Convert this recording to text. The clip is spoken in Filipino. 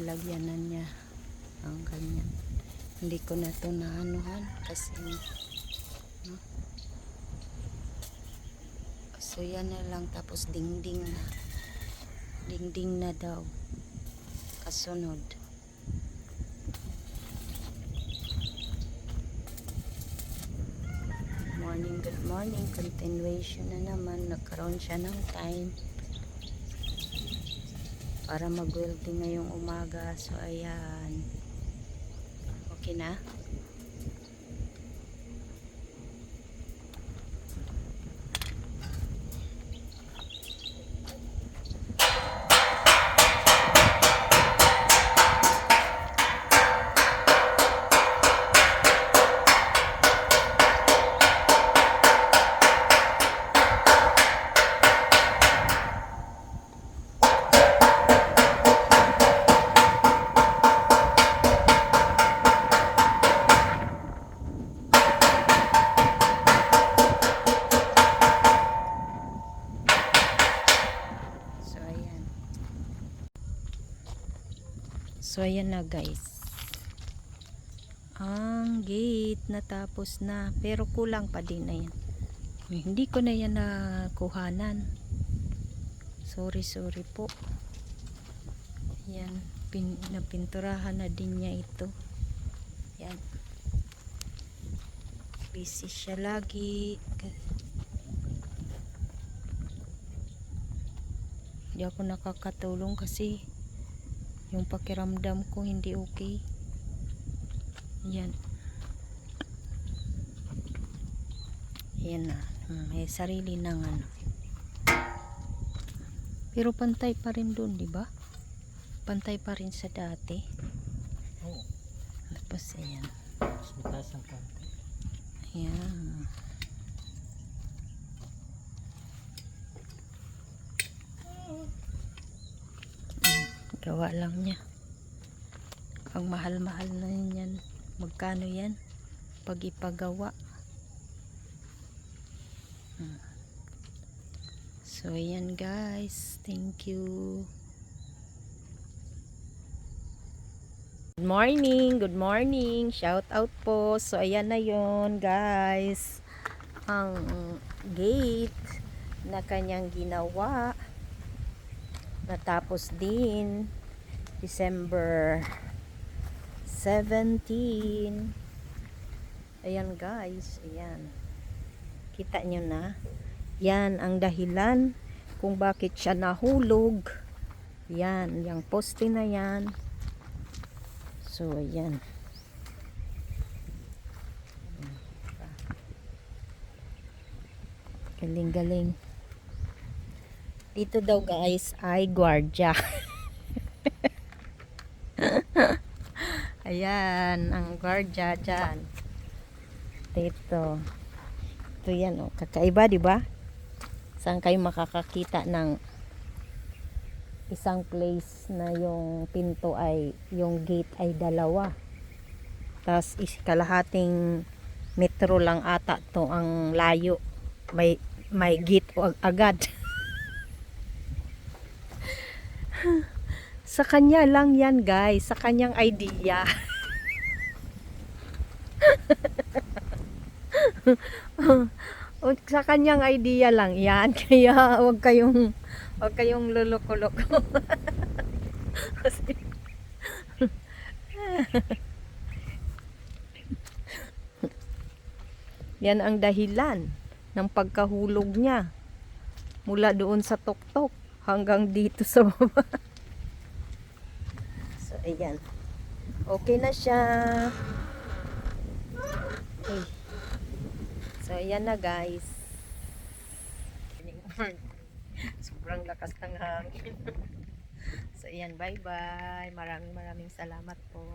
lagyanan niya ang ganyan. Hindi ko na to naanuhan kasi no? So yan na lang, tapos dingding na daw kasunod. Good morning, continuation na naman. Nagkaroon siya ng time para mag-welding ngayong umaga. So ayan, okay na. So ayan na guys, ang gate natapos na, pero kulang pa din na yan. Hindi ko na yan nakuhanan, sorry po. Yan, napinturahan na din niya ito. Yan, busy siya lagi. Hindi ako nakakatulong kasi yung pakiramdam ko hindi okay. Yan. Yan na. May sarili ng ano. Pero pantay pa rin dun, di ba? Pantay pa rin sa dati. Oo. Tapos ayan. Mas mataas ang konti. Ayan. Gawa lang niya. Ang mahal-mahal na yan. Magkano yan pag ipagawa? So ayan guys, thank you. Good morning, shout out po. So ayan na yon guys, ang gate na kanyang ginawa. Natapos din December 17. Ayan guys, ayan. Kita nyo na. Yan ang dahilan kung bakit siya nahulog. Yan, yung poste na yan. So ayan. Galing-galing. Dito daw guys ay gwardiya. Ayan, ang gwardiya dyan. Dito. Ito yan, oh. Kakaiba, di ba? Saan kayo makakakita ng isang place na yung pinto ay, yung gate ay dalawa. Tapos kalahating metro lang ata to ang layo. May gate agad. Sa kanya lang yan guys, sa kanyang idea. Sa kanyang idea lang yan, kaya wag kayong luloko-loko. Yan ang dahilan ng pagkahulog niya mula doon sa tuktok hanggang dito sa baba. So ayan, okay na siya. Okay. So ayan na guys. Sobrang lakas ng hangin. So ayan, bye bye. Maraming salamat po.